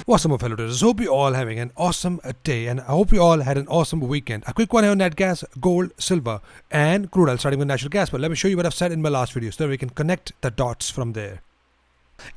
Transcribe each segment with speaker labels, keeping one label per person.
Speaker 1: What's up, my fellow traders? Hope you all having an awesome day, and I hope you all had an awesome weekend. A quick one here on net gas, gold, silver, and crude oil, starting with natural gas. But let me show you what I've said in my last video so that we can connect the dots from there.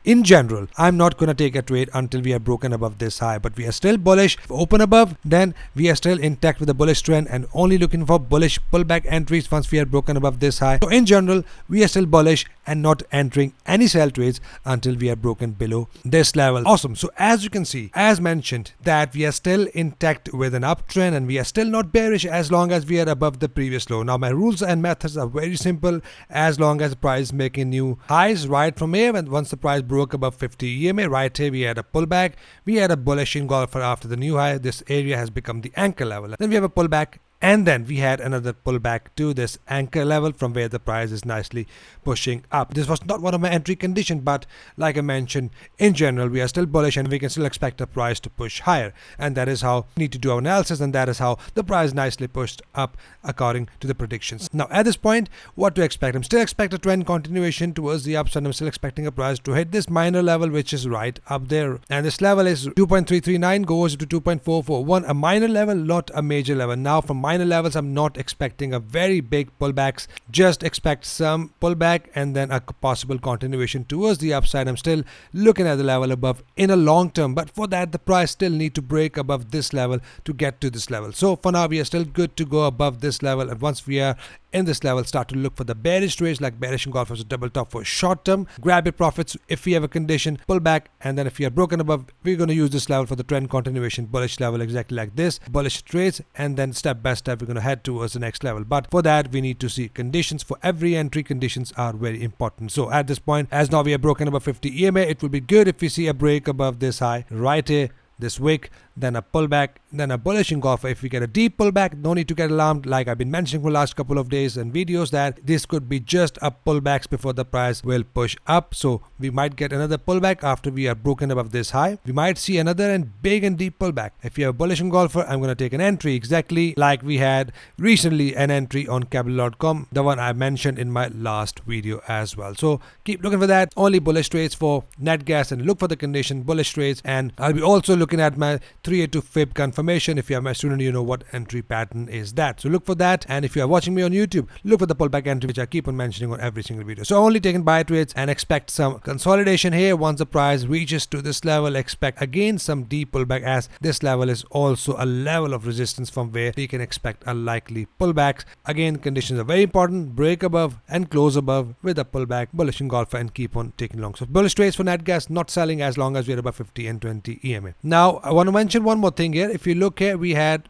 Speaker 1: In general, I'm not going to take a trade until we have broken above this high, but we are still bullish. If open above, then we are still intact with the bullish trend and only looking for bullish pullback entries once we are broken above this high. So in general, we are still bullish and not entering any sell trades until we are broken below this level. Awesome. So as you can see, as mentioned, that we are still intact with an uptrend and we are still not bearish as long as we are above the previous low. Now my rules and methods are very simple. As long as the price is making new highs right from here, and once the price broke above 50 EMA, right here we had a pullback. We had a bullish engulfer after the new high. This area has become the anchor level. Then we have a pullback, and then we had another pullback to this anchor level from where the price is nicely pushing up. This was not one of my entry conditions, but like I mentioned, in general, we are still bullish and we can still expect the price to push higher. And that is how we need to do our analysis, and that is how the price nicely pushed up according to the predictions. Now, at this point, what to expect? I'm still expecting a trend continuation towards the upside. I'm still expecting a price to hit this minor level, which is right up there. And this level is 2.339, goes to 2.441, a minor level, not a major level. Now, from minor levels, I'm not expecting a very big pullbacks. Just expect some pullback and then a possible continuation towards the upside. I'm still looking at the level above in a long term, but for that the price still need to break above this level to get to this level. So for now we are still good to go above this level, and once we are in this level, start to look for the bearish trades like bearish engulfers, a double top for short term. Grab your profits if we have a condition, pull back, and then if we are broken above, we're going to use this level for the trend continuation, bullish level exactly like this, bullish trades, and then step by step we're going to head towards the next level. But for that we need to see conditions. For every entry, conditions are very important. So at this point, as now we are broken above 50 EMA, it will be good if we see a break above this high right here, this wick, then a pullback, then a bullish engulfer. If we get a deep pullback, no need to get alarmed. Like I've been mentioning for the last couple of days and videos, that this could be just a pullbacks before the price will push up. So we might get another pullback after we are broken above this high. We might see another and big and deep pullback. If you have a bullish engulfer, I'm going to take an entry exactly like we had recently an entry on capital.com, the one I mentioned in my last video as well. So keep looking for that. Only bullish trades for net gas, and look for the condition, bullish trades. And I'll be also looking at my 382 fib confirmation. If you are my student, you know what entry pattern is that. So look for that. And if you are watching me on YouTube, look for the pullback entry, which I keep on mentioning on every single video. So only taking buy trades and expect some consolidation here. Once the price reaches to this level, expect again some deep pullback, as this level is also a level of resistance from where we can expect a likely pullback. Again, conditions are very important. Break above and close above with a pullback, bullish engulfer, and keep on taking long. So bullish trades for net gas, not selling as long as we're above 50 and 20 EMA. Now I want to mention one more thing here. If you look here, we had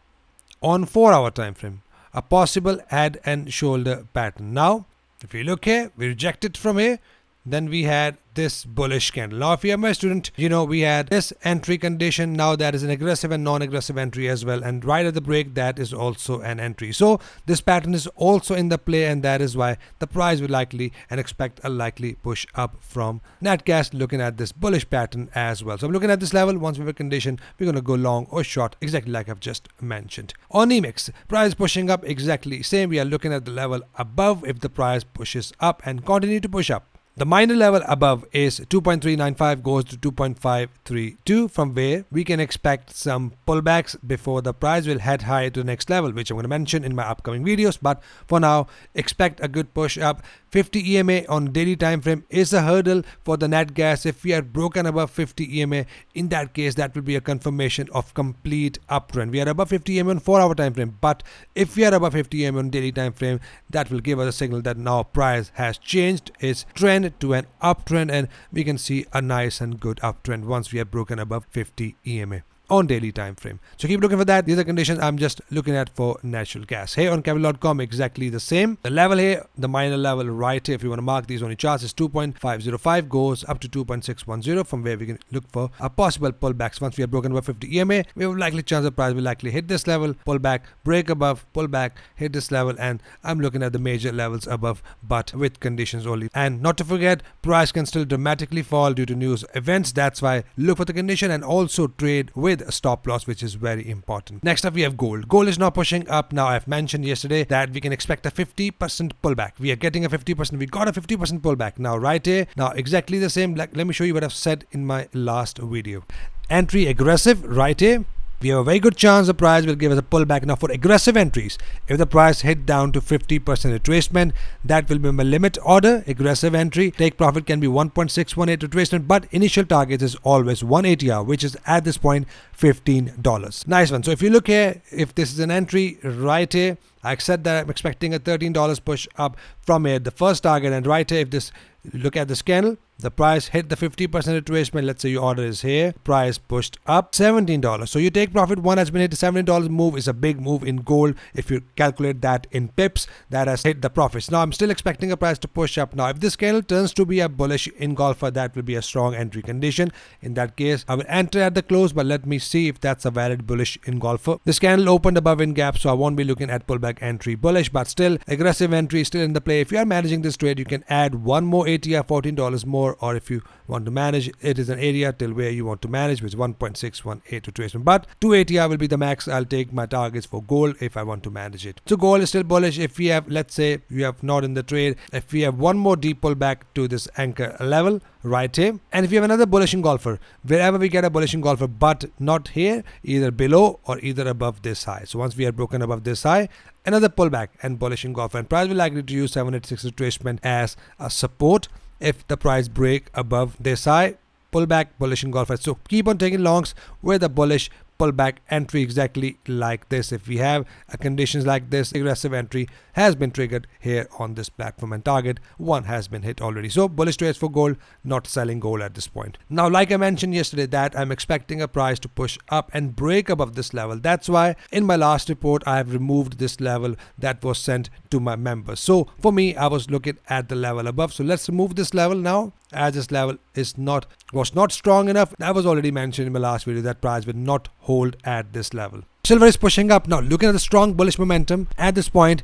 Speaker 1: on 4-hour time frame a possible head and shoulder pattern. Now if you look here, we rejected from here, then we had this bullish candle. Now if you are my student, you know we had this entry condition. Now that is an aggressive and non-aggressive entry as well, and right at the break that is also an entry. So this pattern is also in the play, and that is why the price will likely and expect a likely push up from net gas, looking at this bullish pattern as well. So I'm looking at this level. Once we have a condition, we're going to go long or short exactly like I've just mentioned. On EMEX, price pushing up exactly same. We are looking at the level above. If the price pushes up and continue to push up, the minor level above is 2.395, goes to 2.532, from where we can expect some pullbacks before the price will head high to the next level, which I'm going to mention in my upcoming videos. But for now, expect a good push up. 50 EMA on daily time frame is a hurdle for the net gas. If we are broken above 50 EMA, in that case that will be a confirmation of complete uptrend. We are above 50 EMA on 4-hour time frame, but if we are above 50 EMA on daily time frame, that will give us a signal that now price has changed its trend to an uptrend, and we can see a nice and good uptrend once we have broken above 50 EMA on daily time frame. So keep looking for that. These are conditions I'm just looking at for natural gas. Here on capital.com, exactly the same. The level here, the minor level right here, if you want to mark these on your charts, is 2.505, goes up to 2.610, from where we can look for a possible pullbacks. Once we have broken above 50 EMA, we have a likely chance the price will likely hit this level, pull back, break above, pull back, hit this level, and I'm looking at the major levels above, but with conditions only. And not to forget, price can still dramatically fall due to news events. That's why look for the condition and also trade with a stop loss, which is very important. Next up we have gold. Gold is now pushing up. Now I've mentioned yesterday that we can expect a 50% pullback. We are getting a 50%. We got a 50% pullback now right here. Now exactly the same. Let me show you what I've said in my last video. entry aggressive right here. We have a very good chance the price will give us a pullback. Now for aggressive entries, if the price hit down to 50% retracement, that will be my limit order. Aggressive entry, take profit can be 1.618 retracement, but initial target is always 1 ATR, which is at this point $15. Nice one. So if you look here, if this is an entry right here, I said that I'm expecting a $13 push up from here, the first target, and right here, if this, look at this candle, the price hit the 50% retracement. Let's say your order is here, price pushed up $17. So you take profit. One has been hit. The $17 move is a big move in gold. If you calculate that in pips, that has hit the profits. Now I'm still expecting a price to push up. Now if this candle turns to be a bullish engulfer, that will be a strong entry condition. In that case, I will enter at the close, but let me see if that's a valid bullish engulfer. This candle opened above in gap, so I won't be looking at pullback entry bullish, but still aggressive entry is still in the play. If you are managing this trade, you can add one more ATR, $14 more, or if you want to manage, it is an area till where you want to manage, which is 1.618 retracement, but 2 ATR will be the max. I'll take my targets for gold if I want to manage it. So gold is still bullish. If we have, let's say you have not in the trade, if we have one more deep pullback to this anchor level right here, and if you have another bullish engulfer, wherever we get a bullish engulfer, but not here, either below or either above this high. So once we are broken above this high, another pullback and bullish engulfer, and price will likely to use 786 retracement as a support. If the price break above this high, pullback, bullish engulfer. So keep on taking longs with a bullish pullback entry exactly like this. If we have conditions like this, aggressive entry has been triggered here on this platform, and target one has been hit already. So bullish trades for gold, not selling gold at this point. Now, like I mentioned yesterday, that I'm expecting a price to push up and break above this level. That's why in my last report, I have removed this level that was sent to my members. So for me, I was looking at the level above. So let's remove this level now, as this level was not strong enough. I was already mentioned in my last video that price will not hold at this level. Silver is pushing up. Now looking at the strong bullish momentum at this point,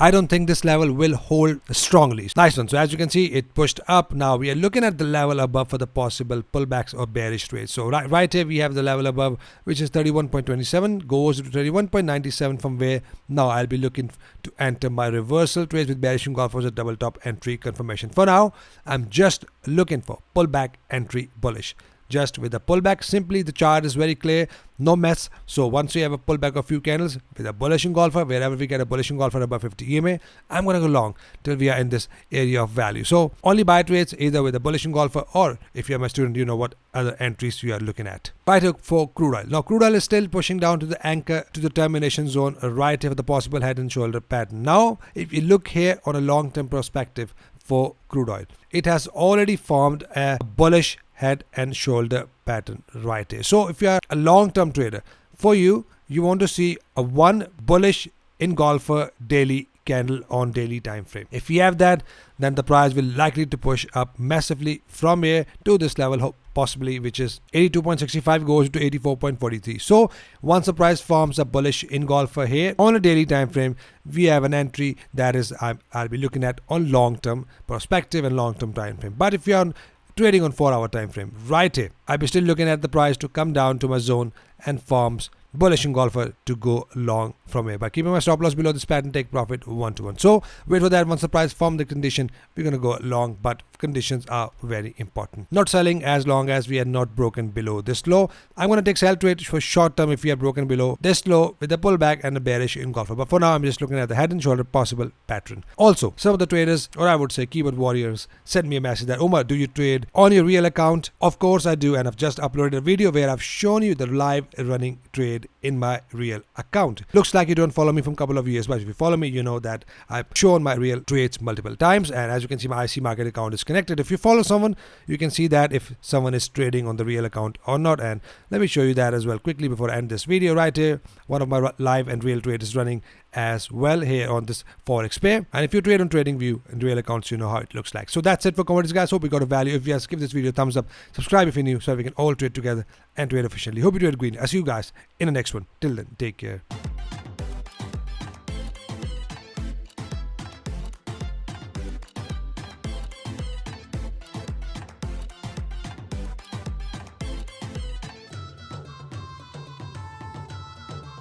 Speaker 1: I don't think this level will hold strongly. Nice one. So as you can see, it pushed up. Now we are looking at the level above for the possible pullbacks or bearish trades. So right here we have the level above, which is 31.27, goes to 31.97 from where now I'll be looking to enter my reversal trades with bearish engulfers at double top entry confirmation. For now, I'm just looking for pullback entry bullish. Just with a pullback, simply the chart is very clear, no mess. So once we have a pullback of few candles with a bullish engulfer, wherever we get a bullish engulfer above 50 EMA, I'm going to go long till we are in this area of value. So only buy trades either with a bullish engulfer, or if you're my student, you know what other entries you are looking at. Buy for crude oil. Now crude oil is still pushing down to the anchor, to the termination zone right here with the possible head and shoulder pattern. Now if you look here on a long-term perspective for crude oil, it has already formed a bullish head and shoulder pattern right here. So if you are a long-term trader, for you want to see a one bullish engulfer daily candle on daily time frame. If you have that, then the price will likely to push up massively from here to this level, possibly, which is 82.65 goes to 84.43. So once the price forms a bullish engulfer here on a daily time frame, we have an entry that is I'll be looking at on long-term perspective and long-term time frame. But if you are trading on 4-hour time frame right here, I'll be still looking at the price to come down to my zone and forms bullish engulfer to go long from here. By keeping my stop loss below this pattern, take profit 1-to-1. So wait for that. Once the price forms the condition, we're going to go long, but conditions are very important. Not selling as long as we are not broken below this low. I'm going to take sell trade for short term if we are broken below this low with a pullback and a bearish engulfer. But for now, I'm just looking at the head and shoulder possible pattern. Also, some of the traders, or I would say keyboard warriors, sent me a message that, Omar, do you trade on your real account? Of course I do, and I've just uploaded a video where I've shown you the live running trade in my real account. Looks like you don't follow me from a couple of years, but if you follow me, you know that I've shown my real trades multiple times, and as you can see, my IC market account is connected. If you follow someone, you can see that if someone is trading on the real account or not, and let me show you that as well quickly before I end this video. Right here, one of my live and real trade is running as well here on this forex pair, and if you trade on TradingView and real accounts, you know how it looks like. So that's it for commodities, guys. Hope you got a value. If yes, give this video a thumbs up, subscribe if you're new, so we can all trade together and trade efficiently. Hope you trade green. I'll see you guys in the next one. Till then, take care.